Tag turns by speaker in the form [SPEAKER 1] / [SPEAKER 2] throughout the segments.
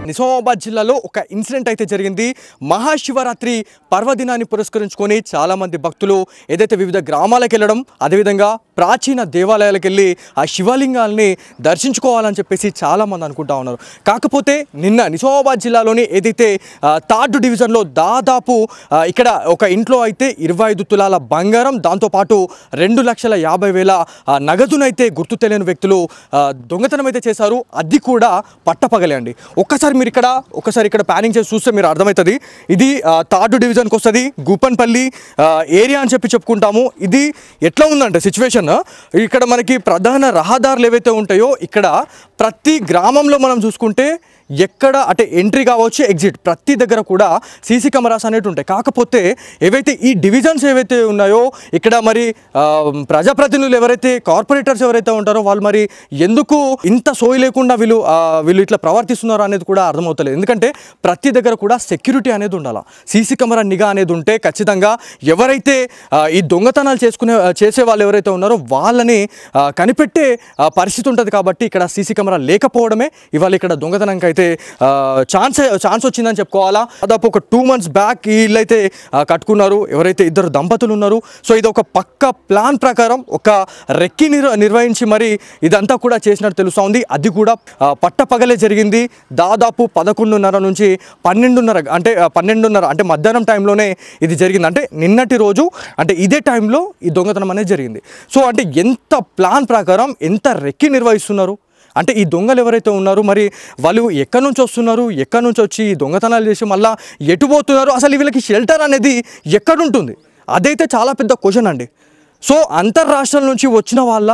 [SPEAKER 1] నిజామాబాద్ జిల్లాలో ఒక ఇన్సిడెంట్ అయితే జరిగింది. మహాశివరాత్రి పర్వదినాన్ని పురస్కరించుకొని చాలామంది భక్తులు ఏదైతే వివిధ గ్రామాలకు వెళ్ళడం, అదేవిధంగా ప్రాచీన దేవాలయాలకు వెళ్ళి ఆ శివలింగాల్ని దర్శించుకోవాలని చెప్పేసి చాలామంది అనుకుంటా ఉన్నారు. కాకపోతే నిన్న నిజామాబాద్ జిల్లాలోని ఏదైతే థర్డ్ డివిజన్లో దాదాపు ఇక్కడ ఒక ఇంట్లో అయితే 25 తులాల బంగారం, దాంతోపాటు 2,50,000 నగదునైతే గుర్తు తెలియని వ్యక్తులు దొంగతనం అయితే చేశారు. అది కూడా పట్టపగలే అండి. ఒకసారి ఇక్కడ ప్యానింగ్ చేసి చూస్తే మీరు అర్థమవుతుంది. ఇది థర్డ్ డివిజన్కి వస్తుంది, గూపన్పల్లి ఏరియా అని చెప్పుకుంటాము. ఇది ఎట్లా ఉందంటే సిచ్యువేషన్, ఇక్కడ మనకి ప్రధాన రహదారులు ఏవైతే ఉంటాయో ఇక్కడ ప్రతి గ్రామంలో మనం చూసుకుంటే ఎక్కడ అంటే ఎంట్రీ కావచ్చు, ఎగ్జిట్ ప్రతి దగ్గర కూడా సీసీ కెమెరాస్ అనేవి ఉంటాయి. కాకపోతే ఏవైతే ఈ డివిజన్స్ ఏవైతే ఉన్నాయో ఇక్కడ మరి ప్రజాప్రతినిధులు ఎవరైతే కార్పొరేటర్స్ ఎవరైతే ఉంటారో వాళ్ళు మరి ఎందుకు ఇంత సోయి లేకుండా వీళ్ళు ఇట్లా ప్రవర్తిస్తున్నారో అనేది కూడా అర్థమవుతలేదు. ఎందుకంటే ప్రతి దగ్గర కూడా సెక్యూరిటీ అనేది ఉండాలి, సీసీ కెమెరా నిఘా అనేది ఉంటే ఖచ్చితంగా ఎవరైతే ఈ దొంగతనాలు చేసే వాళ్ళు ఎవరైతే ఉన్నారో వాళ్ళని కనిపెట్టే పరిస్థితి ఉంటుంది. కాబట్టి ఇక్కడ సీసీ కెమెరా లేకపోవడమే ఇవాళ ఇక్కడ దొంగతనంకి అయితే ఛాన్స్ వచ్చిందని చెప్పుకోవాలా. దాదాపు ఒక 2 months బ్యాక్ వీళ్ళైతే కట్టుకున్నారు, ఎవరైతే ఇద్దరు దంపతులు ఉన్నారు. సో ఇది ఒక పక్క ప్లాన్ ప్రకారం ఒక రెక్కి నిర్వహించి మరి ఇదంతా కూడా చేసినట్టు తెలుస్తూ ఉంది. అది కూడా పట్టపగలే జరిగింది. దాదాపు 11:30 నుంచి 12:30 అంటే మధ్యాహ్నం టైంలోనే ఇది జరిగింది. అంటే నిన్నటి రోజు అంటే ఇదే టైంలో ఈ దొంగతనం అనేది జరిగింది. సో అంటే ఎంత ప్లాన్ ప్రకారం ఎంత రెక్కి నిర్వహిస్తున్నారు అంటే ఈ దొంగలు ఎవరైతే ఉన్నారో మరి వాళ్ళు ఎక్కడి నుంచి వస్తున్నారు, ఎక్కడి నుంచి వచ్చి ఈ దొంగతనాలు చేసి మళ్ళీ ఎటు పోతున్నారు, అసలు వీళ్ళకి షెల్టర్ అనేది ఎక్కడుంటుంది, అదైతే చాలా పెద్ద క్వశ్చన్ అండి. సో అంతర్రాష్ట్రాల నుంచి వచ్చిన వాళ్ళ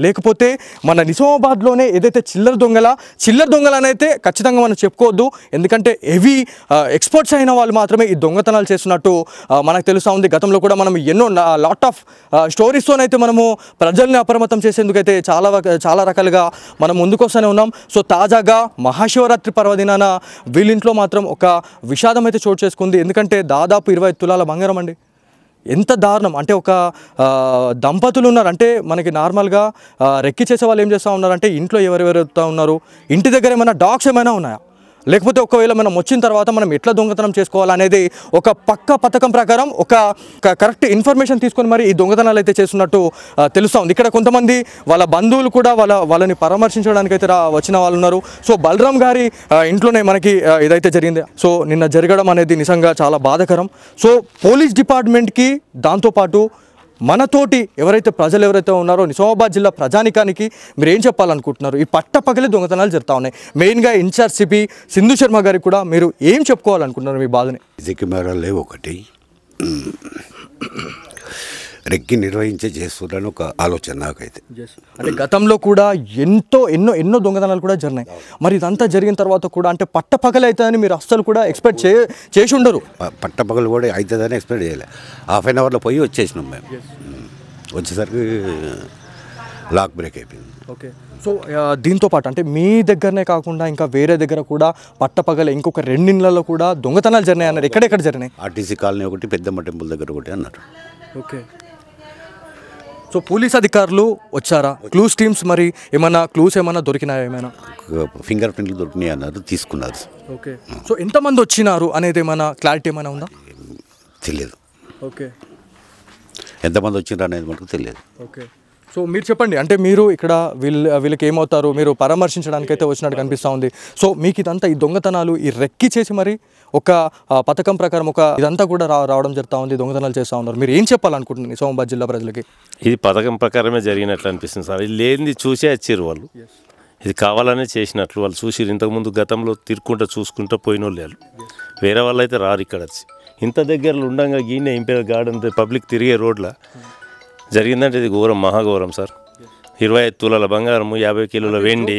[SPEAKER 1] లేకపోతే మన నిజామాబాద్లోనే ఏదైతే చిల్లర దొంగలు అయితే ఖచ్చితంగా మనం చెప్పుకోవద్దు. ఎందుకంటే హెవీ ఎక్స్పర్ట్స్ అయిన వాళ్ళు మాత్రమే ఈ దొంగతనాలు చేస్తున్నట్టు మనకు తెలుస్తూ ఉంది. గతంలో కూడా మనం ఎన్నో లాట్ ఆఫ్ స్టోరీస్తోనైతే మనము ప్రజల్ని అప్రమత్తం చేసేందుకైతే చాలా రకాలుగా మనం ముందుకొస్తూనే ఉన్నాం. సో తాజాగా మహాశివరాత్రి పర్వదినాన వీళ్ళింట్లో మాత్రం ఒక విషాదం అయితే చోటు చేసుకుంది. ఎందుకంటే దాదాపు 25 తులాల బంగారం అండి. ఎంత దారుణం అంటే ఒక దంపతులు ఉన్నారు. అంటే మనకి నార్మల్గా రెక్కి చేసే వాళ్ళు ఏం చేస్తూ ఉన్నారంటే ఇంట్లో ఎవరెవరుతా ఉన్నారు, ఇంటి దగ్గర ఏమైనా డాగ్స్ ఏమైనా ఉన్నాయా, లేకపోతే ఒకవేళ మనం వచ్చిన తర్వాత మనం ఎట్లా దొంగతనం చేసుకోవాలనేది ఒక పక్క పథకం ప్రకారం ఒక కరెక్ట్ ఇన్ఫర్మేషన్ తీసుకొని మరి ఈ దొంగతనాలు అయితే చేస్తున్నట్టు తెలుస్తూ ఉంది. ఇక్కడ కొంతమంది వాళ్ళ బంధువులు కూడా వాళ్ళని పరామర్శించడానికి అయితే వచ్చిన వాళ్ళు ఉన్నారు. సో బలరాం గారి ఇంట్లోనే మనకి ఇదైతే జరిగింది. సో నిన్న జరగడం అనేది నిజంగా చాలా బాధాకరం. సో పోలీస్ డిపార్ట్మెంట్కి దాంతోపాటు మనతోటి ప్రజలు ఎవరైతే ఉన్నారో నిజామాబాద్ జిల్లా ప్రజానికానికి మీరు ఏం చెప్పాలనుకుంటున్నారు? ఈ పట్టపగలే దొంగతనాలు జరుగుతూ ఉన్నాయి. మెయిన్గా ఇన్ఛార్జ్ సిపి సింధు శర్మ గారికి కూడా మీరు ఏం చెప్పుకోవాలనుకుంటున్నారు మీ బాధని?
[SPEAKER 2] కెమెరాలే ఒకటి రెక్కి నిర్వహించే చేస్తున్నారని ఒక ఆలోచన నాకైతే.
[SPEAKER 1] అంటే గతంలో కూడా ఎన్నో దొంగతనాలు కూడా జరిగినాయి. మరి ఇదంతా జరిగిన తర్వాత కూడా అంటే పట్టపగలు అవుతుందని మీరు అస్సలు కూడా ఎక్స్పెక్ట్ చేసి ఉండరు.
[SPEAKER 2] పట్టపగలు కూడా అవుతుందని ఎక్స్పెక్ట్ చేయలే. ½ అవర్లో పోయి వచ్చేసినాం మేము. వచ్చేసరికి లాక్ బ్రేక్ అయిపోయింది.
[SPEAKER 1] ఓకే. సో దీంతో పాటు అంటే మీ దగ్గరనే కాకుండా ఇంకా వేరే దగ్గర కూడా పట్టపగలే ఇంకొక 2 ఇళ్లలో కూడా దొంగతనాలు జరిగినాయి అన్నారు. ఎక్కడెక్కడ జరిగినాయి?
[SPEAKER 2] ఆర్టీసీ కాలనీ ఒకటి, పెద్దమ్మ టెంపుల్ దగ్గర ఒకటి అన్నారు.
[SPEAKER 1] ఓకే. సో పోలీస్ అధికారులు వచ్చారా? క్లూస్ టీమ్స్ మరి క్లూస్ ఏమైనా దొరికినాయా? ఏమైనా
[SPEAKER 2] ఫింగర్ ప్రింట్లు దొరికినాయి అన్నారు, తీసుకున్నారు.
[SPEAKER 1] ఓకే. సో ఎంతమంది వచ్చినారు అనేది ఏమైనా క్లారిటీ ఏమైనా ఉందా?
[SPEAKER 2] తెలియదు.
[SPEAKER 1] ఓకే.
[SPEAKER 2] ఎంతమంది వచ్చినారు అనేది మనకు తెలియదు.
[SPEAKER 1] ఓకే. సో మీరు చెప్పండి, అంటే మీరు ఇక్కడ వీళ్ళకి ఏమవుతారు, మీరు పరామర్శించడానికి అయితే వచ్చినట్టు కనిపిస్తూ ఉంది. సో మీకు ఇదంతా ఈ దొంగతనాలు ఈ రెక్కి చేసి మరి ఒక పథకం ప్రకారం ఇదంతా కూడా రావడం జరుగుతూ ఉంది, దొంగతనాలు చేస్తూ ఉన్నారు. మీరు ఏం చెప్పాలనుకుంటున్నారు నిజామాబాద్ జిల్లా ప్రజలకి?
[SPEAKER 3] ఇది పథకం ప్రకారమే జరిగినట్లు అనిపిస్తుంది సార్. ఇది లేనిది చూసే వచ్చారు వాళ్ళు, ఇది కావాలనే చేసినట్లు వాళ్ళు చూసి ఇంతకుముందు గతంలో తిరుక్కుంటూ చూసుకుంటూ పోయిన వాళ్ళు వేరే వాళ్ళు అయితే రారు. ఇక్కడ వచ్చి ఇంత దగ్గరలో ఉండగా గీనే ఇంపేర్ గార్డెన్ పబ్లిక్ తిరిగే రోడ్ల జరిగిందంటే ఇది ఘోరం, మహాఘోరం సార్. 25 తులాల బంగారం, 50 కిలోల వెండి,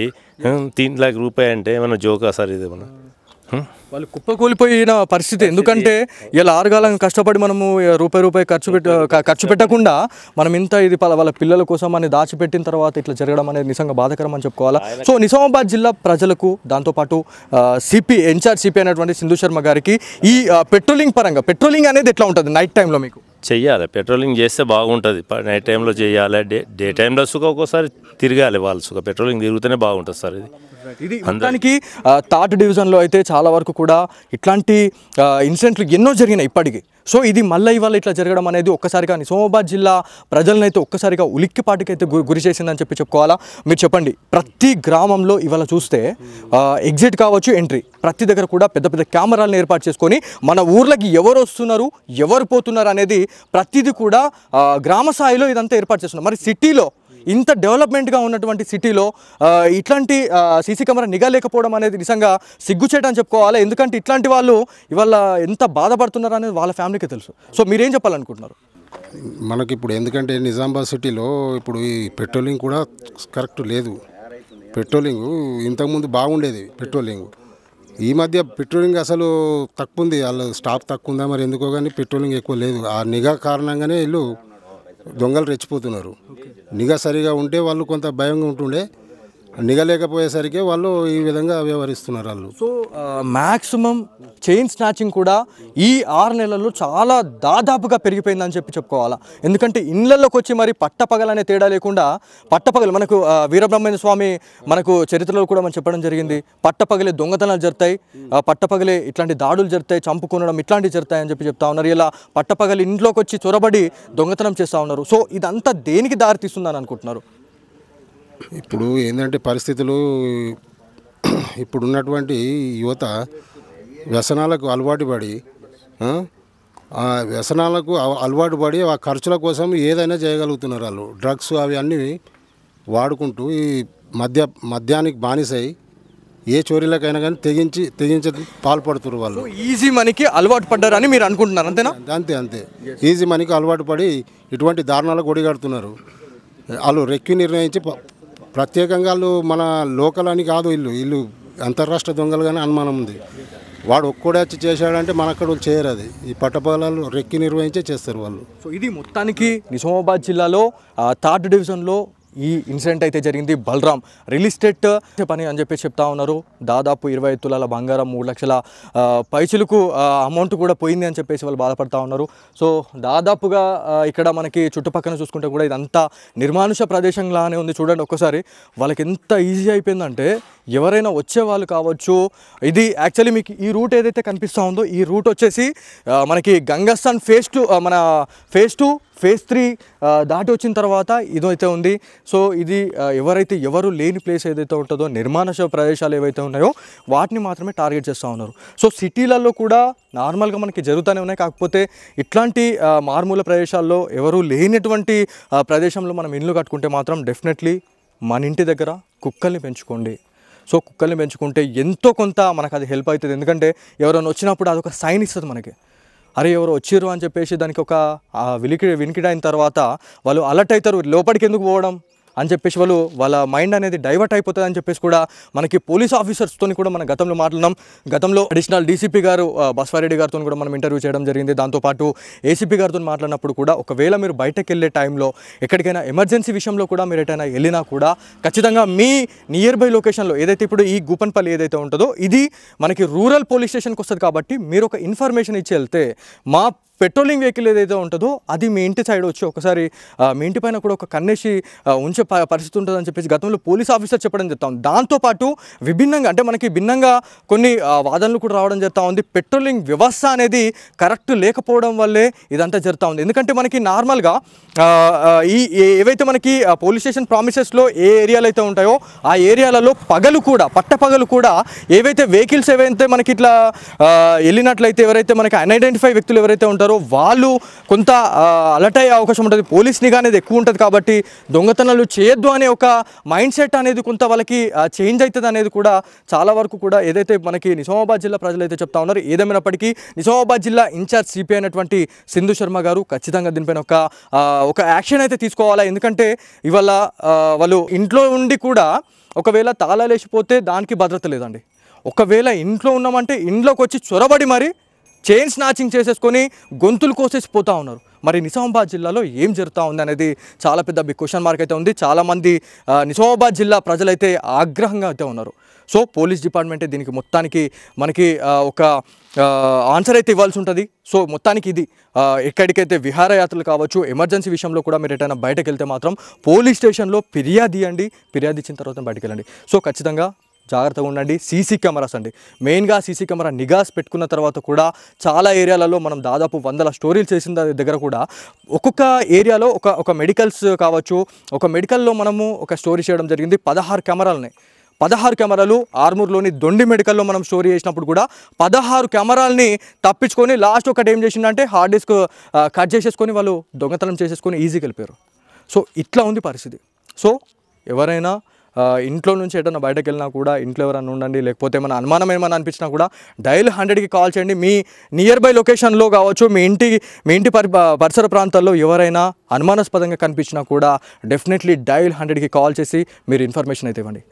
[SPEAKER 3] 3 लाख రూపాయలు అంటే ఏమన్నా జోకా సార్? ఇది ఏమన్నా
[SPEAKER 1] వాళ్ళు కుప్పకూలిపోయిన పరిస్థితి. ఎందుకంటే ఇలా ఆరుగాలం కష్టపడి మనము రూపాయి ఖర్చు పెట్టకుండా మనం ఇది వాళ్ళ పిల్లల కోసం అని దాచిపెట్టిన తర్వాత ఇట్లా జరగడం అనేది నిజంగా బాధాకరం అని చెప్పుకోవాలా. సో నిజామాబాద్ జిల్లా ప్రజలకు దాంతోపాటు ఇన్ఛార్జ్ సిపి అయినటువంటి సింధు శర్మ గారికి ఈ పెట్రోలింగ్ అనేది ఎట్లా ఉంటుంది నైట్ టైంలో? మీకు
[SPEAKER 3] చెయ్యాలి, పెట్రోలింగ్ చేస్తే బాగుంటుంది. నైట్ టైంలో చేయాలి, డే టైంలో ఒక్కోసారి తిరగాలి వాళ్ళు. పెట్రోలింగ్ తిరుగుతూనే బాగుంటుంది సార్. ఇది
[SPEAKER 1] ఇది మొత్తానికి థర్డ్ డివిజన్లో అయితే చాలా వరకు కూడా ఇట్లాంటి ఇన్సిడెంట్లు ఎన్నో జరిగినాయి ఇప్పటికీ. సో ఇది మళ్ళీ ఇవాళ ఇట్లా జరగడం అనేది ఒక్కసారిగా నిజామాబాద్ జిల్లా ప్రజలనైతే ఒక్కసారిగా ఉలిక్కిపాటికైతే గురి చేసిందని చెప్పుకోవాలా. మీరు చెప్పండి, ప్రతి గ్రామంలో ఇవాళ చూస్తే ఎగ్జిట్ కావచ్చు, ఎంట్రీ ప్రతి దగ్గర కూడా పెద్ద పెద్ద కెమెరాలను ఏర్పాటు చేసుకొని మన ఊర్లకి ఎవరు వస్తున్నారు, ఎవరు పోతున్నారు అనేది ప్రతిదీ కూడా గ్రామ స్థాయిలో ఇదంతా ఏర్పాటు చేస్తున్నారు. మరి సిటీలో, ఇంత డెవలప్మెంట్గా ఉన్నటువంటి సిటీలో ఇట్లాంటి సీసీ కెమెరా నిఘా లేకపోవడం అనేది నిజంగా సిగ్గుచేట అని చెప్పుకోవాలి. ఎందుకంటే ఇట్లాంటి వాళ్ళు ఇవాళ ఎంత బాధపడుతున్నారు అనేది వాళ్ళ ఫ్యామిలీకి తెలుసు. సో మీరేం చెప్పాలనుకుంటున్నారు?
[SPEAKER 4] మనకి ఇప్పుడు ఎందుకంటే నిజామాబాద్ సిటీలో ఇప్పుడు ఈ పెట్రోలింగ్ కూడా కరెక్ట్ లేదు. పెట్రోలింగ్ ఇంతకుముందు బాగుండేది. పెట్రోలింగ్ ఈ మధ్య పెట్రోలింగ్ అసలు తక్కువ ఉంది. వాళ్ళు స్టాక్ తక్కువ ఉందా మరి ఎందుకో కానీ పెట్రోలింగ్ ఎక్కువ లేదు. ఆ నిఘా కారణంగానే వీళ్ళు దొంగలు రెచ్చిపోతున్నారు. నిఘా సరిగా ఉంటే వాళ్ళు కొంత భయంగా ఉంటుండే, నిఘా లేకపోయేసరికి వాళ్ళు ఈ విధంగా వ్యవహరిస్తున్నారు వాళ్ళు.
[SPEAKER 1] సో మ్యాక్సిమం చైన్ స్నాచింగ్ కూడా ఈ 6 నెలల్లో చాలా దాదాపుగా పెరిగిపోయిందని చెప్పుకోవాలా. ఎందుకంటే ఇళ్ళల్లోకి వచ్చి మరి పట్టపగలనే తేడా లేకుండా పట్టపగలు మనకు వీరబ్రహ్మణ్య స్వామి మనకు చరిత్రలో కూడా మనం చెప్పడం జరిగింది. పట్టపగలే దొంగతనాలు జరుగుతాయి, పట్టపగలే ఇట్లాంటి దాడులు జరుగుతాయి, చంపుకొనడం ఇట్లాంటివి జరుగుతాయని చెప్తా ఉన్నారు. ఇలా పట్టపగలు ఇంట్లోకి వచ్చి చొరబడి దొంగతనం చేస్తూ ఉన్నారు. సో ఇదంతా దేనికి దారితీస్తుందని అనుకుంటున్నారు?
[SPEAKER 4] ఇప్పుడు ఏంటంటే పరిస్థితులు, ఇప్పుడున్నటువంటి యువత వ్యసనాలకు అలవాటు పడి ఆ ఖర్చుల కోసం ఏదైనా చేయగలుగుతున్నారు. వాళ్ళు డ్రగ్స్ అవి అన్నీ వాడుకుంటూ ఈ మద్యానికి బానిసై ఏ చోరీలకైనా కానీ తెగించి పాల్పడుతున్నారు వాళ్ళు.
[SPEAKER 1] ఈజీ మనీకి అలవాటు పడ్డారని మీరు అనుకుంటున్నారు, అంతేనా?
[SPEAKER 4] అంతే ఈజీ మనీకి అలవాటు పడి ఇటువంటి దారుణాలకు ఒడిగడుతున్నారు. వాళ్ళు రెక్కి నిర్ణయించి ప్రత్యేకంగా వాళ్ళు మన లోకల్ అని కాదు, వీళ్ళు అంతర్రాష్ట్ర దొంగలు కానీ అనుమానం ఉంది. వాడు ఒక్కడే వచ్చి చేశాడంటే మన అక్కడ వాళ్ళు చేయరు. అది ఈ పట్టపగలాలు రెక్కి నిర్వహించే చేస్తారు వాళ్ళు.
[SPEAKER 1] సో ఇది మొత్తానికి నిజామాబాద్ జిల్లాలో థర్డ్ డివిజన్లో ఈ ఇన్సిడెంట్ అయితే జరిగింది. బలరాం రియల్ ఎస్టేట్ పని అని చెప్పి చెప్తా ఉన్నారు. దాదాపు 25 తులాల బంగారం, 3 లక్షల పైసలకు అమౌంట్ కూడా పోయింది అని చెప్పేసి వాళ్ళు బాధపడతా ఉన్నారు. సో దాదాపుగా ఇక్కడ మనకి చుట్టుపక్కల చూసుకుంటే కూడా ఇదంతా నిర్మానుష ప్రదేశంలానే ఉంది. చూడండి ఒక్కసారి, వాళ్ళకి ఎంత ఈజీ అయిపోయిందంటే ఎవరైనా వచ్చే వాళ్ళు కావచ్చు. ఇది యాక్చువల్లీ మీకు ఈ రూట్ ఏదైతే కనిపిస్తూ ఉందో ఈ రూట్ వచ్చేసి మనకి గంగస్థాన్ ఫేజ్ 2 ఫేజ్ 3 దాటి వచ్చిన తర్వాత ఇదైతే ఉంది. సో ఇది ఎవరు లేని ప్లేస్ ఏదైతే ఉంటుందో, నిర్మానుష ప్రదేశాలు ఏవైతే ఉన్నాయో వాటిని మాత్రమే టార్గెట్ చేస్తూ ఉన్నారు. సో సిటీలలో కూడా నార్మల్గా మనకి జరుగుతూనే ఉన్నాయి. కాకపోతే ఇట్లాంటి మారుమూల ప్రదేశాల్లో ఎవరు లేనటువంటి ప్రదేశంలో మనం ఇల్లు కట్టుకుంటే మాత్రం డెఫినెట్లీ మన ఇంటి దగ్గర కుక్కల్ని పెంచుకోండి. సో కుక్కల్ని పెంచుకుంటే ఎంతో కొంత మనకు అది హెల్ప్ అవుతుంది. ఎందుకంటే ఎవరైనా వచ్చినప్పుడు అదొక సైన్ ఇస్తుంది మనకి, అరే ఎవరు వచ్చిర్రు అని చెప్పేసి దానికి ఒక వినికిడైన తర్వాత వాళ్ళు అలర్ట్ అవుతారు, లోపలికి ఎందుకు పోవడం అని చెప్పేసి వాళ్ళ మైండ్ అనేది డైవర్ట్ అయిపోతుంది అని చెప్పేసి కూడా మనకి పోలీస్ ఆఫీసర్స్తో కూడా మనం గతంలో మాట్లాడినాం. గతంలో అడిషనల్ డీసీపీ గారు బస్వారెడ్డి గారితో కూడా మనం ఇంటర్వ్యూ చేయడం జరిగింది. దాంతోపాటు ఏసీపీ గారితో మాట్లాడినప్పుడు కూడా ఒకవేళ మీరు బయటకు వెళ్ళే టైంలో ఎక్కడికైనా ఎమర్జెన్సీ విషయంలో కూడా మీరు ఎటైనా వెళ్ళినా కూడా ఖచ్చితంగా మీ నియర్ బై లొకేషన్లో ఏదైతే ఇప్పుడు ఈ గూపన్పల్లి ఏదైతే ఉంటుందో ఇది మనకి రూరల్ పోలీస్ స్టేషన్కి వస్తుంది. కాబట్టి మీరు ఒక ఇన్ఫర్మేషన్ ఇచ్చి వెళ్తే మా పెట్రోలింగ్ వెహికల్ ఏదైతే ఉంటుందో అది మీ ఇంటి సైడ్ వచ్చి ఒకసారి మీ ఇంటి పైన కూడా ఒక కన్నేసి ఉంచే పరిస్థితి ఉంటుందని చెప్పేసి గతంలో పోలీస్ ఆఫీసర్ చెప్పడం జరుగుతా ఉంది. దాంతోపాటు విభిన్నంగా అంటే మనకి భిన్నంగా కొన్ని వాదనలు కూడా రావడం జరుగుతూ ఉంది. పెట్రోలింగ్ వ్యవస్థ అనేది కరెక్ట్ లేకపోవడం వల్లే ఇదంతా జరుగుతూ ఉంది. ఎందుకంటే మనకి నార్మల్గా ఈ ఏవైతే మనకి పోలీస్ స్టేషన్ ప్రామిసెస్లో ఏ ఏరియాలు అయితే ఉంటాయో ఆ ఏరియాలలో పట్టపగలు కూడా ఏవైతే వెహికల్స్ ఏవైతే మనకి ఇట్లా వెళ్ళినట్లయితే ఎవరైతే మనకి అన్ఐడెంటిఫై వ్యక్తులు ఎవరైతే ఉంటారో వాళ్ళు కొంత అలర్ట్ అయ్యే అవకాశం ఉంటుంది. పోలీస్ నిఘా అనేది ఎక్కువ ఉంటుంది కాబట్టి దొంగతనాలు చేయొద్దు అనే ఒక మైండ్ సెట్ అనేది కొంత వాళ్ళకి చేంజ్ అవుతుంది అనేది కూడా చాలా వరకు కూడా ఏదైతే మనకి నిజామాబాద్ జిల్లా ప్రజలు అయితే చెప్తా ఉన్నారు. ఏదేమైనప్పటికీ నిజామాబాద్ జిల్లా ఇన్ఛార్జ్ సిపి అయినటువంటి సింధు శర్మ గారు ఖచ్చితంగా దీనిపైన ఒక యాక్షన్ అయితే తీసుకోవాలా. ఎందుకంటే ఇవాళ వాళ్ళు ఇంట్లో ఉండి కూడా ఒకవేళ తాళాలు వేసిపోతే దానికి భద్రత లేదండి. ఒకవేళ ఇంట్లో ఉన్నామంటే ఇంట్లోకి వచ్చి చొరబడి మరి చైన్ స్నాచింగ్ చేసేసుకొని గొంతులు కోసేసి పోతూ ఉన్నారు. మరి నిజామాబాద్ జిల్లాలో ఏం జరుగుతూ ఉంది అనేది చాలా పెద్ద బిగ్ క్వశ్చన్ మార్క్ అయితే ఉంది. చాలామంది నిజామాబాద్ జిల్లా ప్రజలైతే ఆగ్రహంగా అయితే ఉన్నారు. సో పోలీస్ డిపార్ట్మెంటే దీనికి మొత్తానికి మనకి ఒక ఆన్సర్ అయితే ఇవ్వాల్సి ఉంటుంది. సో మొత్తానికి ఇది ఎక్కడికైతే విహారయాత్రలు కావచ్చు, ఎమర్జెన్సీ విషయంలో కూడా మీరు ఎటైనా బయటకు వెళ్తే మాత్రం పోలీస్ స్టేషన్లో ఫిర్యాదు ఇవ్వండి. ఫిర్యాదు ఇచ్చిన తర్వాత బయటకు వెళ్ళండి. సో ఖచ్చితంగా జాగ్రత్తగా ఉండండి. సీసీ కెమెరాస్ అండి, మెయిన్గా సీసీ కెమెరా నిగాస్ పెట్టుకున్న తర్వాత కూడా చాలా ఏరియాలలో మనం దాదాపు 100 స్టోరీలు చేసిన దగ్గర కూడా ఒక్కొక్క ఏరియాలో ఒక మెడికల్స్ కావచ్చు, ఒక మెడికల్లో మనము ఒక స్టోరీ చేయడం జరిగింది. 16 కెమెరాలు ఆర్మూర్లోని దొండి మెడికల్లో మనం స్టోరీ చేసినప్పుడు కూడా 16 కెమెరాలని తప్పించుకొని లాస్ట్ ఒకటి ఏం చేసిందంటే హార్డ్ డిస్క్ కట్ చేసేసుకొని వాళ్ళు దొంగతనం చేసేసుకొని ఈజీగా వెళ్ళిపోయారు. సో ఇట్లా ఉంది పరిస్థితి. సో ఎవరైనా ఇంట్లో నుంచి ఎటన్నా బయటకు వెళ్ళినా కూడా ఇంట్లో ఎవరైనా ఉండండి, లేకపోతే ఏమైనా అనుమానం ఏమైనా అనిపించినా కూడా డైల్ 100కి కాల్ చేయండి. మీ నియర్ బై లొకేషన్లో కావచ్చు, మీ ఇంటి పరిసర ప్రాంతాల్లో ఎవరైనా అనుమానాస్పదంగా కనిపించినా కూడా డెఫినెట్లీ డైల్ 100కి కాల్ చేసి మీరు ఇన్ఫర్మేషన్ అయితే ఇవ్వండి.